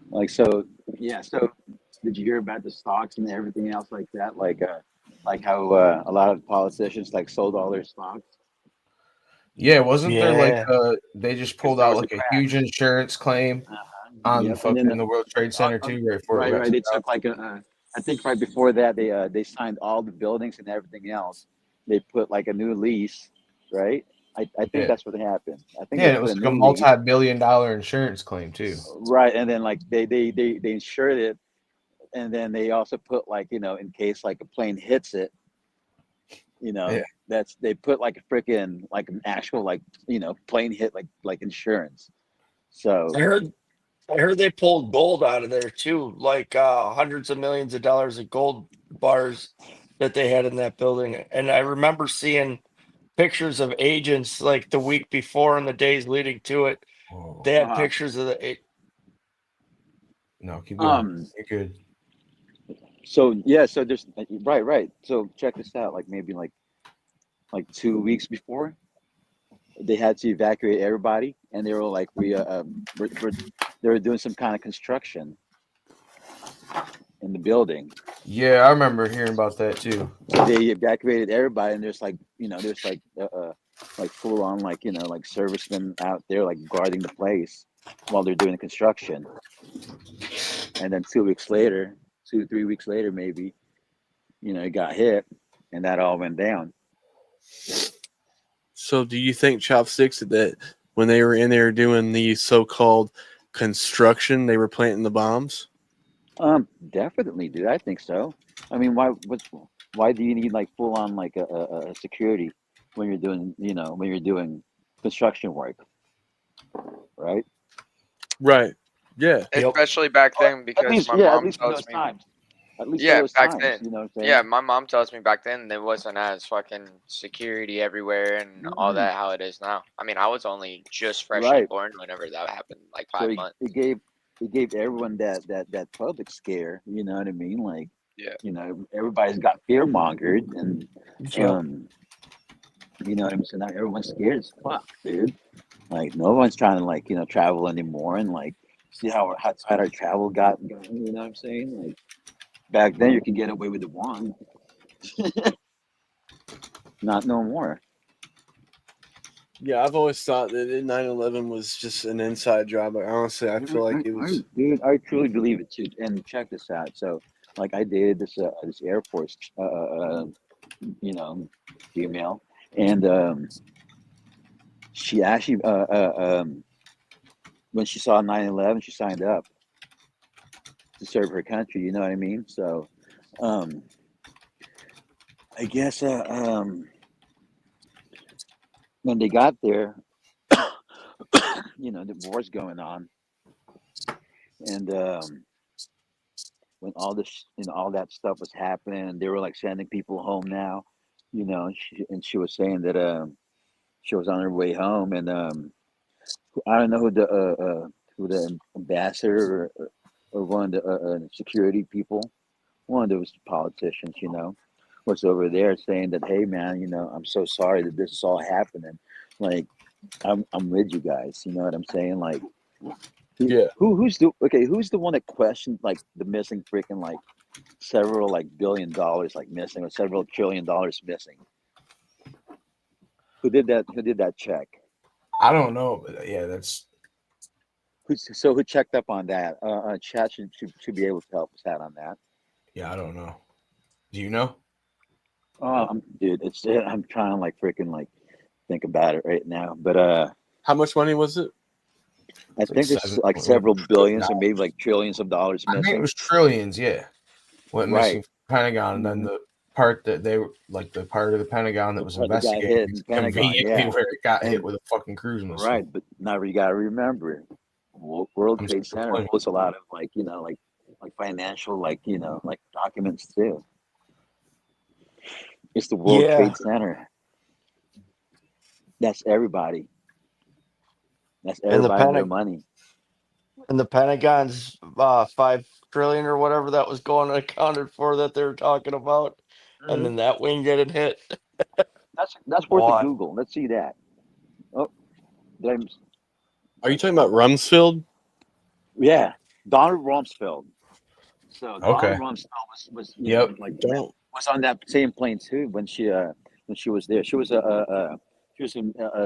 Like so, yeah. So, did you hear about the stocks and everything else like that? Like how a lot of politicians like sold all their stocks Yeah, wasn't there like Yeah. they just because pulled there out was a like a huge crash. insurance claim on Yep. And then fucking the World Trade Center too, right before it right, got right. took They out? took like I think right before that they signed all the buildings and everything else. They put like a new lease, right? I think Yeah. that's what happened. I think Yeah, they and it put was a like a new lease, multi-billion-dollar insurance claim too. right? And then like they insured it, and then they also put like in case like a plane hits it, Yeah. that's they put like a freaking like an actual like plane hit like insurance. So I heard I heard they pulled gold out of there too, like hundreds of millions of dollars of gold bars that they had in that building. And I remember seeing pictures of agents like the week before and the days leading to it. Oh They had uh, pictures of the no, keep going. um You're good. so yeah, so there's right. So check this out. Like maybe like 2 weeks before, they had to evacuate everybody, and they were like, they were doing some kind of construction in the building. Yeah, I remember hearing about that too. So they evacuated everybody, and there's like full on like like servicemen out there like guarding the place while they're doing the construction. And then 2 weeks later, 2 3 weeks later, maybe it got hit, and that all went down. So, do you think Chopsticks that when they were in there doing the so-called construction, they were planting the bombs? Definitely, dude. I think so. I mean, why do you need like full on like a security when you're doing construction work, right? Right. Yeah. yep. Especially back then, At because least, my yeah, at mom least for tells those me, times. At least for yeah, those back times, then, you know what I'm yeah, saying? my mom tells me back then there wasn't as fucking security everywhere and all Mm-mm. that how it is now. I mean, I was only just freshly Right. born whenever that happened, like So five months. it gave everyone that public scare. You know what I mean? Like, Yeah. everybody's got fear mongered, and Yep. um, you know what I mean. So now everyone's scared as fuck, dude. Like no one's trying to like travel anymore, and like see how tight our travel got. You know what I'm saying? Like back then, you could get away with the one, not no more. Yeah, I've always thought that 9/11 was just an inside job. Like, honestly, I feel like it was. Dude, I truly believe it too. And check this out. So, like, I dated this Air Force, you know, female, and she actually, when she saw 9/11, she signed up to serve her country. You know what I mean? So, um, I guess, when they got there, the war's going on, and when all that stuff was happening, and they were like sending people home now, and she was saying that she was on her way home, and I don't know who the ambassador or one of the security people, one of those politicians, was over there saying that, hey man, I'm so sorry that this is all happening. Like I'm with you guys. You know what I'm saying? Like Yeah. who's the one that questioned like the missing freaking like several like $1 billion like missing or several $1 trillion missing? Who did that check? I don't know, but yeah, that's Who checked up on that? Chat should be able to help us out on that. yeah, I don't know. Do you know? Dude, I'm trying to like freaking like think about it right now, but How much money was it? I It's like think there's seven like point one several trillion billions or maybe like trillions of dollars I think it missing. was trillions, yeah. Went missing Right. from the Pentagon, and then Hmm. the part that they were like the part of the Pentagon that The was part that got investigating hit in is the Pentagon, conveniently yeah, where it got hit and with a fucking cruise missile. right, but now you got to remember, World I'm Trade still Center playing. holds a lot of like like financial like like documents too. It's the World Yeah. Trade Center. That's everybody. That's And the everybody, their panic money. and the Pentagon's 5 trillion or whatever that was going accounted for that they were talking about, and Mhm. then that wing getting hit. That's worth a What? Google. Let's see that. Oh, did I, Are you talking about Rumsfeld? yeah, Donald Rumsfeld. So Okay. Donald Rumsfeld was Yep. like Don't. was on that same plane too when she was there. She was a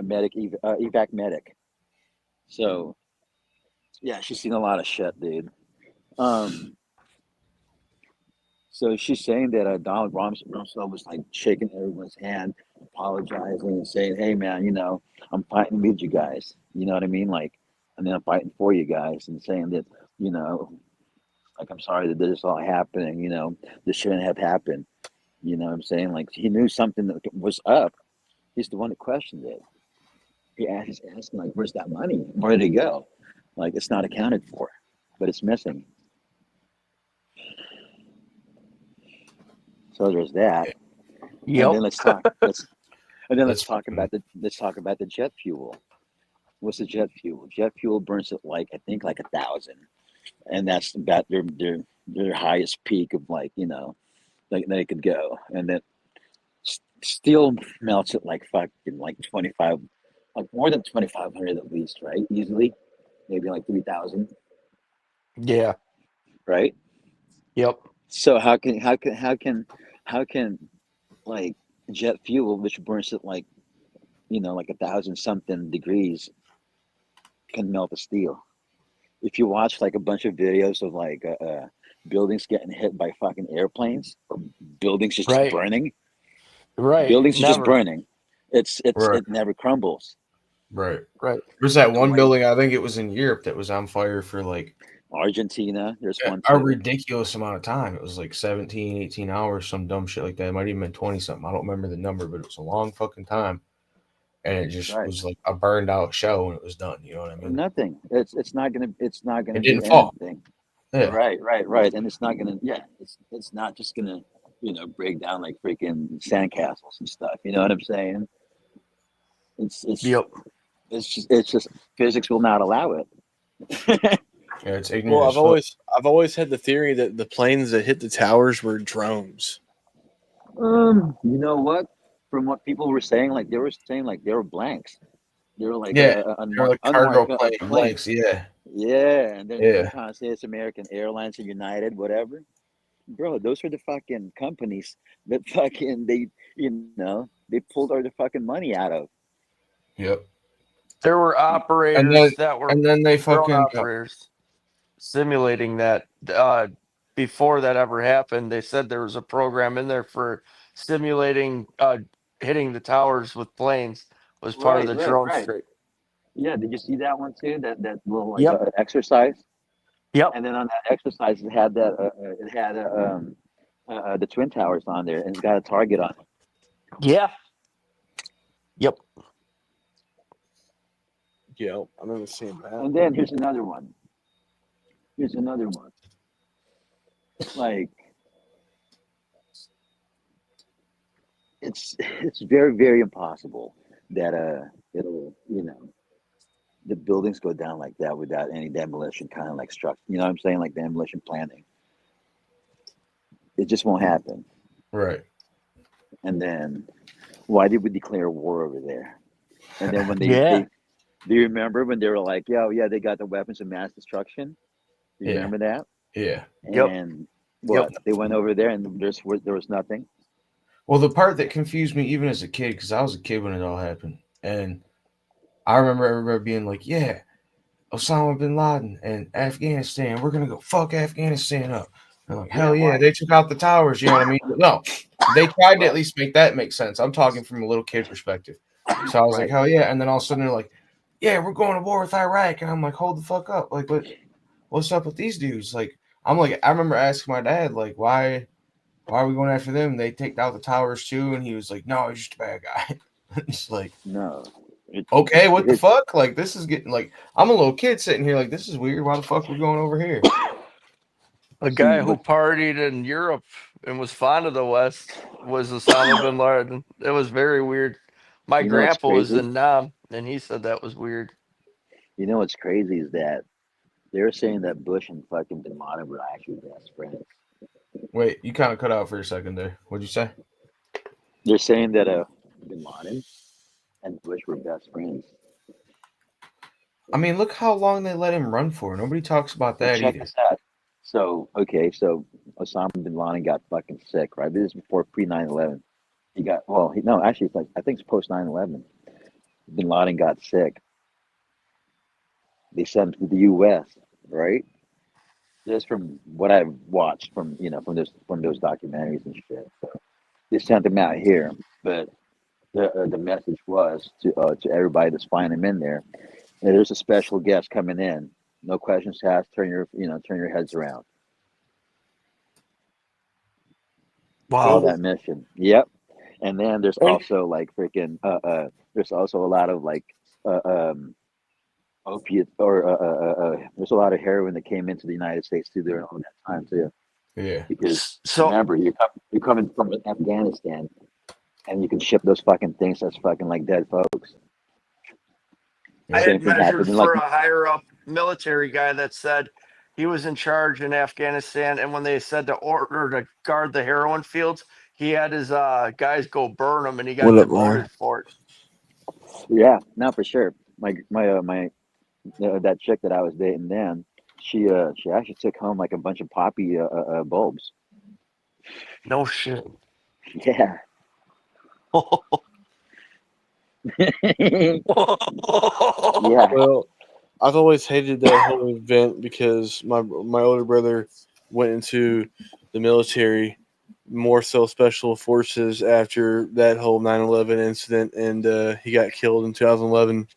medic, evac medic. So yeah, she's seen a lot of shit, dude. Um, so she's saying that Donald Rumsfeld was like shaking everyone's hand, apologizing, and saying, "Hey, man, I'm fighting with you guys. You know what I mean? Like, and then I'm fighting for you guys, and saying that, you know, like I'm sorry that this all happening. This shouldn't have happened. You know what I'm saying? Like he knew something that was up. He's the one that questioned it. He's asking like, "Where's that money? Where did it go? Like it's not accounted for, but it's missing." So there's that. And Yep. then let's talk. That's Talk fucking about the jet fuel. What's the jet fuel? Jet fuel burns at like I think like 1,000, and that's about their highest peak of like like they could go, and then steel melts at like fucking like 25, like more than 2,500 at least, right? Easily, maybe like 3,000, Yeah. right? Yep. So how can like jet fuel, which burns at like like 1,000 something degrees, can melt the steel? If you watch like a bunch of videos of like buildings getting hit by fucking airplanes, or buildings just Right. burning, Right. buildings are just Never. burning. right. It never crumbles. Right. Right. There's that The one way building, I think it was in Europe, that was on fire for like Argentina, there's one a too. ridiculous amount of time. It was like 17, 18 hours, some dumb shit like that. It might even been 20 something. I don't remember the number, but it was a long fucking time. And it just Right. was like a burned out show and it was done. You know what I mean? Nothing. It's not gonna It do didn't fall. anything. Yeah. Right. And it's not gonna it's not just gonna break down like freaking sandcastles and stuff. You know what I'm saying? It's it's Yep. it's just physics will not allow it. Yeah, it's Well, ignorant as fuck. I've always had the theory that the planes that hit the towers were drones. You know what? From what people were saying, like they were saying, like they were blanks. They were like Yeah. They're like cargo unmarked plane planes. blanks. Yeah. Yeah, and then they're Yeah. trying to say it's American Airlines or United, whatever. Bro, those are the fucking companies that fucking they pulled all the fucking money out of. Yep. There were And then operators that were and then they drone fucking operators simulating that before that ever happened. They said there was a program in there for simulating hitting the towers with planes was part of the drone Right. straight. Yeah, did you see that one too? That little like Yep. exercise, Yep. and then on that exercise it had the twin towers on there, and it's got a target on it. Yeah. Yep. Yeah, I remember seeing that. And then here's another one. Like it's very very impossible that it'll the buildings go down like that without any demolition kind of like structure. You know what I'm saying? Like demolition planning. It just won't happen. right. And then why did we declare war over there? And then when Yeah. do you remember when they were like, yeah, they got the weapons of mass destruction? Do you Yeah. remember that? Yeah. Yep. And Yep. what? They went over there and there was nothing. Well, the part that confused me even as a kid, because I was a kid when it all happened, and I remember everybody being like, "Yeah, Osama bin Laden and Afghanistan, we're gonna go fuck Afghanistan up." And I'm like, Yeah, hell yeah, why? they took out the towers. You know what I mean? But no, they tried to at Right. least make that make sense. I'm talking from a little kid perspective. So I was like, Right. hell yeah, and then all of a sudden they're like, "Yeah, we're going to war with Iraq," and I'm like, hold the fuck up, like what's up with these dudes? Like, I'm like, I remember asking my dad, like, why are we going after them? They take out the towers too, and he was like, no, he's just a bad guy. It's like, No. okay, what the It, fuck? Like, this is getting like, I'm a little kid sitting here, like, this is weird. Why the fuck are we going over here? A see, guy who but partied in Europe and was fond of the West was Osama bin Laden. It was very weird. My you know what's grandpa was crazy? in Nam, and he said that was weird. You know what's crazy is that they're saying that Bush and fucking Bin Laden were actually best friends. Wait, you kind of cut out for a second there. What'd you say? They're saying that Bin Laden and Bush were best friends. I mean, look how long they let him run for. Nobody talks about But that check either. this out. So okay, so Osama bin Laden got fucking sick, right? This is before pre 9/11. He got no, actually, it's like I think it's post 9/11. Bin Laden got sick. They sent him to the U.S. Right? Just from what I've watched from from those documentaries and shit. So they sent him out here, but the message was to everybody that's flying him in there. There's a special guest coming in. No questions asked. Turn your heads around. For Wow. that mission. Yep. And then there's And also like freaking there's also a lot of like uh, um opiate or there's a lot of heroin that came into the United States too during all that time too. Yeah. Because so remember, you're coming from Afghanistan and you can ship those fucking things as fucking like dead folks. I Yep. Same had thing measured happened in like for a higher up military guy that said he was in charge in Afghanistan, and when they said to order to guard the heroin fields, he had his guys go burn them, and he got What up, Lauren? demoted for it. yeah, not for sure. My that chick that I was dating then, she actually took home like a bunch of poppy bulbs. No shit. Yeah. Yeah. Well, I've always hated that whole event because my older brother went into the military, more so special forces after that whole 9/11 incident, and he got killed in 2011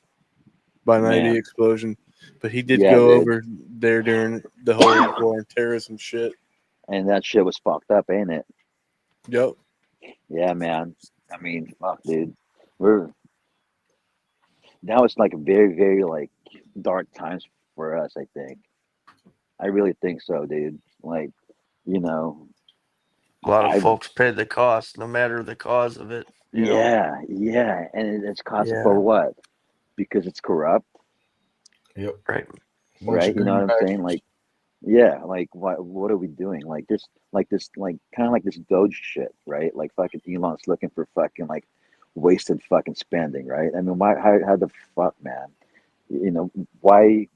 by an ID Man. explosion. But he did Yeah, go dude. over there during the whole war on terrorism shit. And that shit was fucked up, ain't it? Yep. Yeah, man. I mean, fuck, dude. We're now it's like a very, very like dark times for us, I think. I really think so, dude. Like, you know, A lot of I folks paid the cost, no matter the cause of it. yeah, yeah. And it's cost for Yeah. what? Because it's corrupt, Yep. Right. Bunch right? of You know greedy what I'm saying? bastards. Like, yeah, like what are we doing? Like this like kind of like this Doge shit, right? Like fucking Elon's looking for fucking like wasted fucking spending, right? I mean, why how the fuck, man? You know, why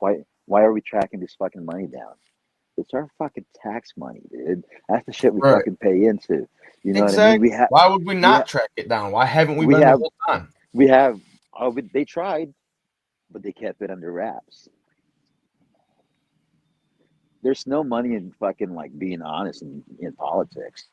are we tracking this fucking money down? It's our fucking tax money, dude. That's the shit we Right. fucking pay into. You know what I mean? Exactly. Why would we we not have track it down? Why haven't we we been the have whole time? we have they tried, but they kept it under wraps. There's no money in fucking like being honest in politics.